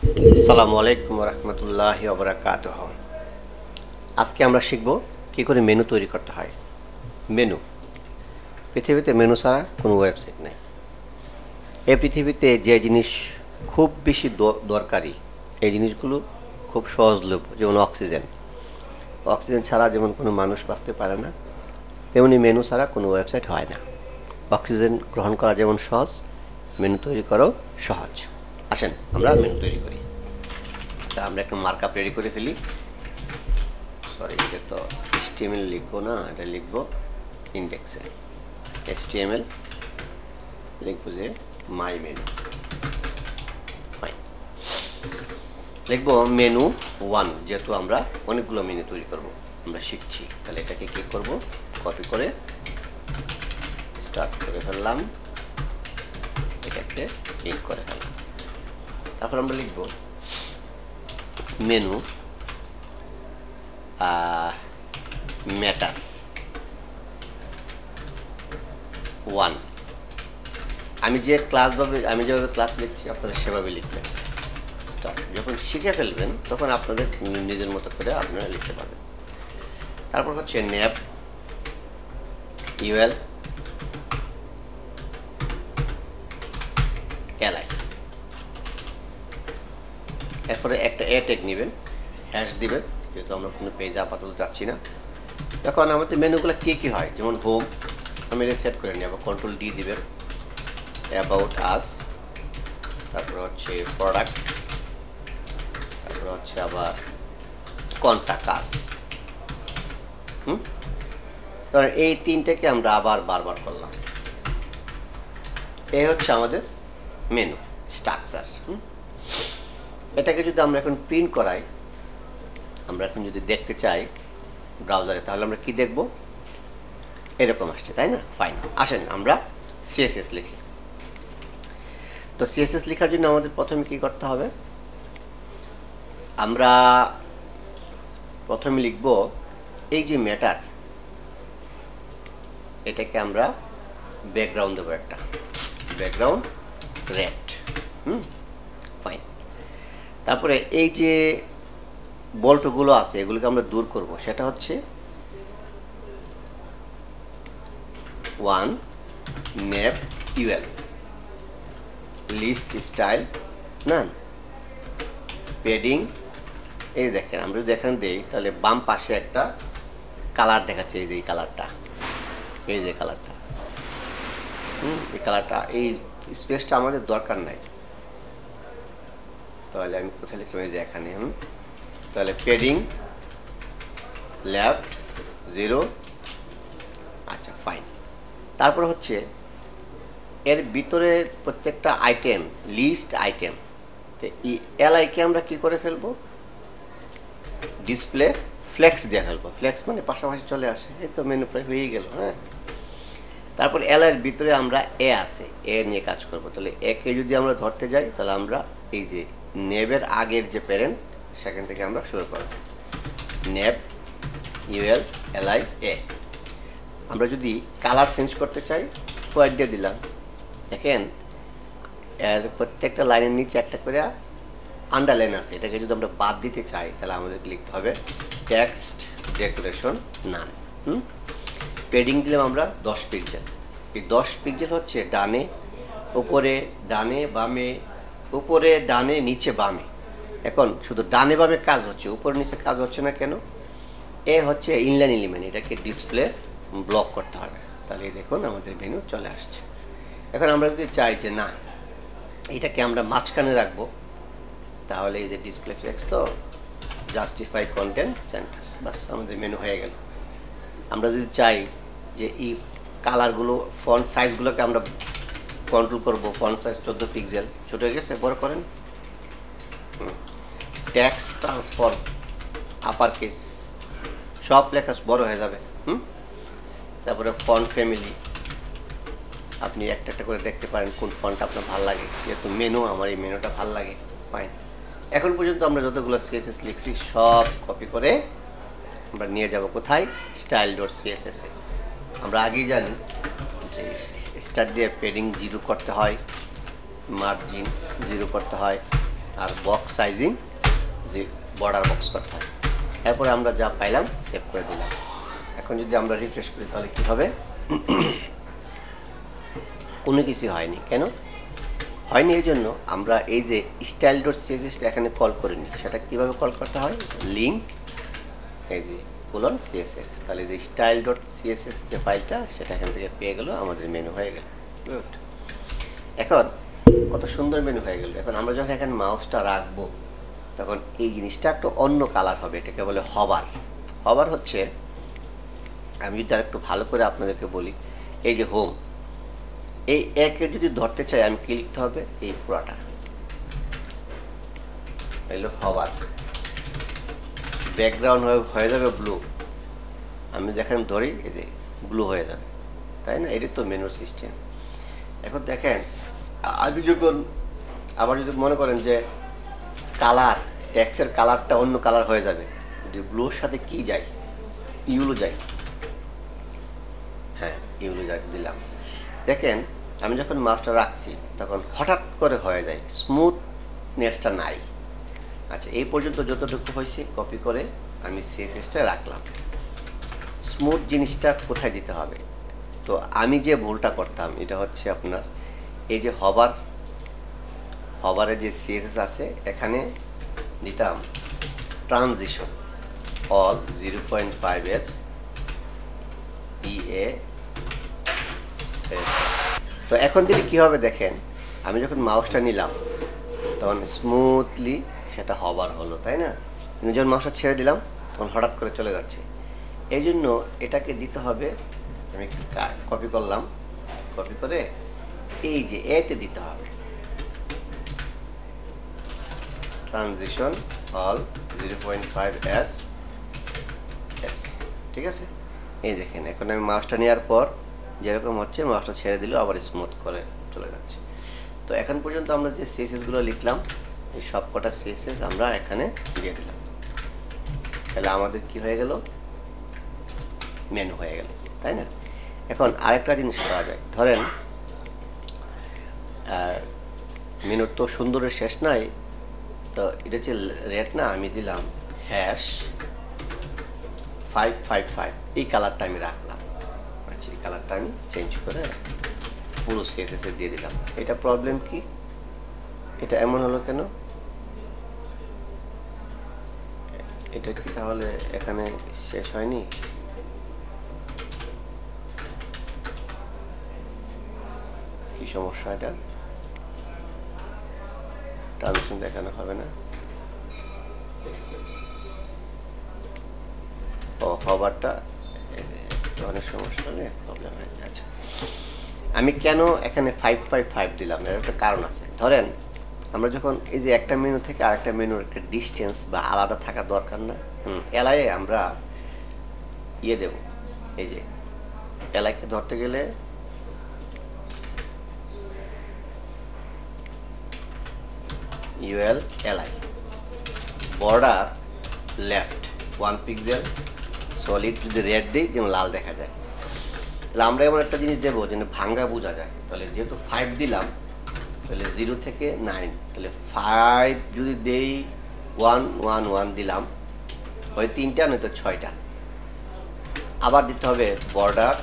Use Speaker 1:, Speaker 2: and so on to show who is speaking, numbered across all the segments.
Speaker 1: আসসালামু আলাইকুম রহমতুল্লাহি ওয়া বারাকাতুহু। আজকে আমরা শিখব কী করে মেনু তৈরি করতে হয়। মেনু, পৃথিবীতে মেনু ছাড়া কোনো ওয়েবসাইট নেই। এই পৃথিবীতে যে জিনিস খুব বেশি দরকারি, এই জিনিসগুলো খুব সহজলভ্য, যেমন অক্সিজেন। অক্সিজেন ছাড়া যেমন কোনো মানুষ বাঁচতে পারে না, তেমনি মেনু ছাড়া কোনো ওয়েবসাইট হয় না। অক্সিজেন গ্রহণ করা যেমন সহজ, মেনু তৈরি করাও সহজ। আসেন আমরা মেনু তৈরি করি। তা আমরা একটা মার্কআপ রেডি করে ফেলি। সরি, এটা তো HTML লিখবো না, এটা লিখবো ইন্ডেক্সে। HTML লিখবো যে মাই মেনু, ফাইন। লিখবো মেনু 1, যেহেতু আমরা অনেকগুলো মেনু তৈরি করব, আমরা শিখছি। তাহলে এটাকে কি করব, কপি করে স্টার্ট করে ফেললাম, এটাকে লিঙ্ক করে ফেললাম। তারপর আমরা লিখবো মেনু ম্যাটার 1। আমি যেভাবে ক্লাস লিখছি আপনারা সেভাবে লিখবেন। স্টার্ট যখন শিখে ফেলবেন তখন আপনাদের নিজের মতো করে আপনারা লিখতে পারবেন। তারপর হচ্ছে নেভ ইউএল এলআই। এরপরে একটা ট্যাগ নেবেন, হ্যাশ দিবেন, যেহেতু আমরা কোনো পেজে আপাতত যাচ্ছি না। এখন আমাদের মেনুগুলো কী হয়, যেমন হোম আমি এটা সেট করে নিই, আবার কন্ট্রোল ডি দিবেন। অ্যাবাউট আস, তারপর হচ্ছে প্রোডাক্ট, তারপর হচ্ছে আবার কন্টাক্ট আস। কারণ এই তিনটাকে আমরা আবার বারবার করলাম। এই হচ্ছে আমাদের মেনু স্ট্রাকচার। এটাকে যদি আমরা এখন প্রিন্ট করাই, আমরা এখন যদি দেখতে চাই ব্রাউজারে, তাহলে আমরা কি দেখব, এরকম আসছে, তাই না? ফাইন। আসেন আমরা সিএসএস লিখি। তো সিএসএস লেখার জন্য আমাদের প্রথমে কি করতে হবে, আমরা প্রথমে লিখব এই যে ম্যাটার, এটাকে আমরা ব্যাকগ্রাউন্ড দেবো, একটা ব্যাকগ্রাউন্ড রেড। ফাইন। তারপরে এই যে বল্টগুলো আছে এগুলোকে আমরা দূর করব, সেটা হচ্ছে 1 নেভ ইউএল লিস্ট স্টাইল নান পেডিং। এই দেখেন, আমরা যদি এখানে দিই তাহলে বাম পাশে একটা কালার দেখাচ্ছে, এই যে এই কালারটা, এই যে কালারটা, এই কালারটা, এই স্পেসটা আমাদের দরকার নাই। তাহলে আমি কোথায় লিখলাম, এই যে এখানে। তাহলে পেডিং লেফট 0। আচ্ছা, ফাইন। তারপর হচ্ছে এর ভিতরে প্রত্যেকটা আইটেম লিস্ট আইটেম, তো এই এলআইকে আমরা কি করে ফেলবো, ডিসপ্লে ফ্লেক্স দিয়ে ফেলবো। ফ্লেক্স মানে পাশাপাশি চলে আসে, এই তো মেনু প্রায় হয়ে গেল। তারপর এলআইয়ের ভিতরে আমরা আছে, নিয়ে কাজ করব। তাহলে একে যদি আমরা ধরতে যাই, তাহলে আমরা এই যে নেভের আগের যে প্যারেন্ট, সেখান থেকে আমরা শুরু করব, নেভ ইউএল এলআই এ। আমরা যদি কালার চেঞ্জ করতে চাই, হোয়াইট দিয়ে দিলাম। দেখেন এর প্রত্যেকটা লাইনের নিচে একটা করে আন্ডারলাইন আছে, এটাকে যদি আমরা বাদ দিতে চাই তাহলে আমাদেরকে লিখতে হবে টেক্সট ডেকোরেশন নান। পেডিং দিলাম আমরা 10 পিক্সেল। এই 10 পিক্সেল হচ্ছে ডানে উপরে, ডানে বামে, উপরে ডানে নিচে বামে। এখন শুধু ডানে বামে কাজ হচ্ছে, উপরে নিচে কাজ হচ্ছে না কেন? এ হচ্ছে ইনলাইন এলিমেন্ট, এটাকে ডিসপ্লে ব্লক করতে হবে। তাহলে দেখুন আমাদের মেনু চলে আসছে। এখন আমরা যদি চাই যে না, এটাকে আমরা মাঝখানে রাখবো, তাহলে এই যে ডিসপ্লে ফ্লেক্স, তো জাস্টিফাই কন্টেন্ট সেন্টার, বাস আমাদের মেনু হয়ে গেল। আমরা যদি চাই যে এই কালারগুলো, ফন্ট সাইজগুলোকে আমরা কন্ট্রোল করব, ফন্ট সাইজ 14 পিক্সেল, ছোট হয়ে গেছে, বড় করেন। টেক্সট ট্রান্সফর্ম আপার কেস, সব লেখা বড় হয়ে যাবে। তারপরে ফন্ট ফ্যামিলি, আপনি একটা একটা করে দেখতে পারেন কোন ফন্ট আপনার ভালো লাগে, যেহেতু মেনু আমার এই মেনুটা ভালো লাগে। ফাইন। এখন পর্যন্ত আমরা যতগুলো সিএসএস লিখছি সব কপি করে আমরা নিয়ে যাব কোথায়, style.css এ। আমরা আগেই জানি যে স্টার দিয়ে পেডিং 0 করতে হয়, মার্জিন 0 করতে হয়, আর বক্স সাইজিং যে বর্ডার বক্স করতে হয়। এরপরে আমরা যা পাইলাম সেভ করে দিলাম। এখন যদি আমরা রিফ্রেশ করি তাহলে কি হবে? কোনো কিছু হয়নি। কেন হয়নি? এই জন্য আমরা এই যে স্টাইল ডট সিএসএসটা এখানে কল করিনি। সেটা কিভাবে কল করতে হয়? লিঙ্ক এই যে কোলন সিএসএস। তাহলে যে স্টাইল ডট সিএসএস যে ফাইলটা সেটা এখান থেকে পেয়ে গেল, আমাদের মেনু হয়ে গেল। গুড। এখন কত সুন্দর মেনু হয়ে গেল। এখন আমরা যখন এখানে মাউসটা রাখবো তখন এই জিনিসটা একটু অন্য কালার হবে। এটাকে বলে হবার। হবার হচ্ছে, আমি যদি আর একটু ভালো করে আপনাদেরকে বলি, এই যে হোম, এই একে যদি ধরতে চাই আমি কি লিখতে হবে? এই পুরাটা এলো হবার। ব্যাকগ্রাউন্ড হয়ে যাবে ব্লু। আমি যেখানে ধরি এই যে ব্লু হয়ে যাবে, তাই না? এটি তো মেনুর সিস্টেম। এখন দেখেন, আমি যখন আবার যদি মনে করেন যে কালার, টেক্সটের কালারটা অন্য কালার হয়ে যাবে, যদি ব্লুর সাথে কি যায়? ইউলো যায়। হ্যাঁ, ইউলো যায় দিলাম। দেখেন আমি যখন মাউসটা রাখছি তখন হঠাৎ করে হয়ে যায়, স্মুথনেসটা নাই। আচ্ছা, এই পর্যন্ত যতটুকু হয়েছে কপি করে আমি সিএসএসটা রাখলাম। স্মুথ জিনিসটা কোথায় দিতে হবে? তো আমি যে ভুলটা করতাম এটা হচ্ছে আপনার এই যে হবারে যে সিএসএস আছে এখানে দিতাম ট্রানজিশন অল 0.5 EA। তো এখন দিলে কি হবে দেখেন, আমি যখন মাউসটা নিলাম তখন স্মুথলি সেটা হবার হলো, তাই না? কিন্তু যখন মাউসটা ছেড়ে দিলাম তখন হঠাৎ করে চলে যাচ্ছে। এই জন্য এটাকে দিতে হবে, আমি একটু কপি করলাম, কপি করে এই যে এতে দিতে হবে ট্রানজিশন অল 0.5 S। ঠিক আছে? এই দেখেন এখন আমি মাউসটা নেওয়ার পর যেরকম হচ্ছে, মাউসটা ছেড়ে দিলেও আবার স্মুথ করে চলে যাচ্ছে। তো এখন পর্যন্ত আমরা যে সিএসএসগুলো লিখলাম এই সব কটা সিএসএস আমরা এখানে দিয়ে দিলাম। তাহলে আমাদের কি হয়ে গেল? মেনু হয়ে গেল, তাই না? এখন আরেকটা জিনিস করা যায়। ধরেন মেনুর তো সুন্দরের শেষ নাই, তো এটা হচ্ছে রেট না, আমি দিলাম #555। এই কালারটা আমি রাখলাম। আচ্ছা, এই কালারটা আমি চেঞ্জ করে পুরো সিএসএস এ দিয়ে দিলাম। এটা প্রবলেম কি? এটা এমন হলো কেন? এটা কি তাহলে এখানে শেষ হয়নি? কি সমস্যা? এটা ট্রানজিশন দেখানো হবে না। ও হবারটা অনেক সমস্যা হলে প্রবলেম হয়ে যায়। আচ্ছা, আমি কেন এখানে 555 দিলাম? এর একটা কারণ আছে। ধরেন আমরা যখন এই যে একটা মেনু থেকে আরেকটা মেনুর একটা ডিস্টেন্স বা আলাদা থাকা দরকার না? এলআই আমরা ইয়ে দেব, এই যে এলআইকে ধরতে গেলে UL LI border left 1 pixel solid যদি রেড দিই যেমন লাল দেখা যায়। তাহলে আমরা এমন একটা জিনিস দেবো যেন ভাঙ্গা বোঝা যায়। তাহলে যেহেতু 5 দিলাম তাহলে 0 থেকে 9, তাহলে 5 যদি দেই 1 1 1 দিলাম, হয় 3টা নয়তো 6টা। আবার দিতে হবে বর্ডার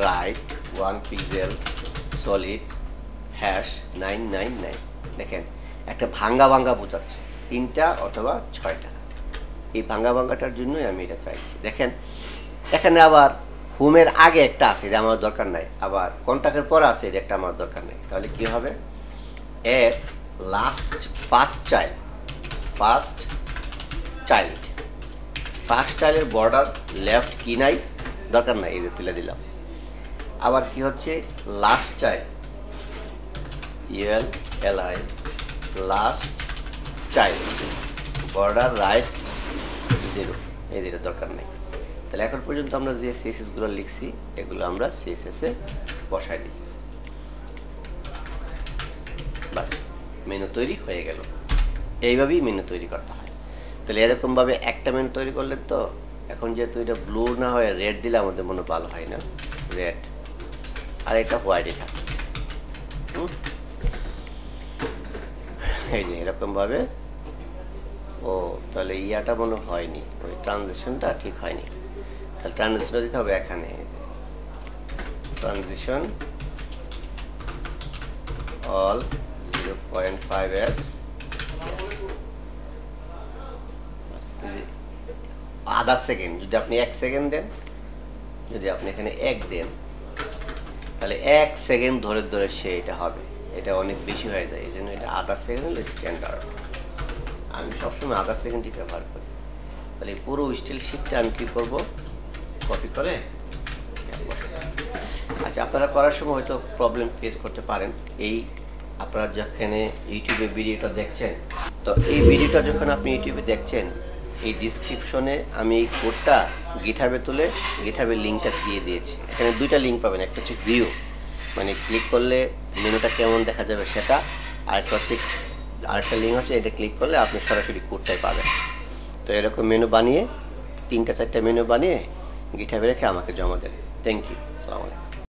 Speaker 1: রাইট 1 পিক্সেল সলিড #999। দেখেন একটা ভাঙ্গা বোঝাচ্ছে, 3টা অথবা 6টা। এই ভাঙ্গাটার জন্যই আমি এটা চাইছি। দেখেন এখানে আবার হোমের আগে একটা আছে, এটা আমার দরকার নাই, আবার কন্টাক্টের পর আছে, এটা একটা আমার দরকার নেই। তাহলে কি হবে? এর ফার্স্ট চাইল্ডের বর্ডার লেফট কি নাই, দরকার নাই, এই যে তুলে দিলাম। আবার কি হচ্ছে? Last child UL LI last child border right 0, এই যেটা দরকার নেই। তাহলে এখন পর্যন্ত আমরা যে সিএসএস গুলো লিখছি এগুলো আমরা সিএসএস এ বসাই দিই, বাস মেনু তৈরি হয়ে গেল। এইভাবেই মেনু তৈরি করতে হয়। তাহলে এরকমভাবে একটা মেনু তৈরি করলেন। তো এখন যেহেতু এটা ব্লু না হয়ে রেড দিলে আমাদের মনে ভালো হয় না, রেড, আর এটা হোয়াইটই থাকে। এই যে এরকমভাবে। ও তাহলে ইয়াটা মনে হয়নি, ওই ট্রানজিশনটা ঠিক হয়নি। তাহলে ট্রানজিশনটা দিতে হবে এখানে, এই যে ট্রানজিশন অল 0.5s, আধা সেকেন্ড। যদি আপনি 1 সেকেন্ড দেন, যদি আপনি এখানে 1 দেন, তাহলে 1 সেকেন্ড ধরে ধরে সে এটা হবে। এটা অনেক বেশি হয়ে যায়, এই জন্য এটা আধা সেকেন্ড হলো স্ট্যান্ডার্ড। আমি সবসময় আধা সেকেন্ডই ব্যবহার করি। তাহলে পুরো স্টিল শিটটা আমি কী করবো, কপি করে বসাবো। আচ্ছা, আপনারা করার সময় হয়তো প্রবলেম ফেস করতে পারেন। এই আপনারা যেখানে ইউটিউবে ভিডিওটা দেখছেন, তো এই ভিডিওটা যখন আপনি ইউটিউবে দেখছেন, এই ডিসক্রিপশনে আমি এই কোডটা গিটহাবে তুলে গিটহাবের লিঙ্কটা দিয়ে দিয়েছি। এখানে 2টা লিঙ্ক পাবেন, একটা হচ্ছে ভিউ, মানে ক্লিক করলে মেনুটা কেমন দেখা যাবে সেটা, আরেকটা লিঙ্ক হচ্ছে এটা ক্লিক করলে আপনি সরাসরি কোডটাই পাবেন। তো এরকম মেনু বানিয়ে 3টা 4টা মেনু বানিয়ে গিটহাবে রেখে আমাকে জমা দেন। থ্যাংক ইউ, আসসালামু আলাইকুম।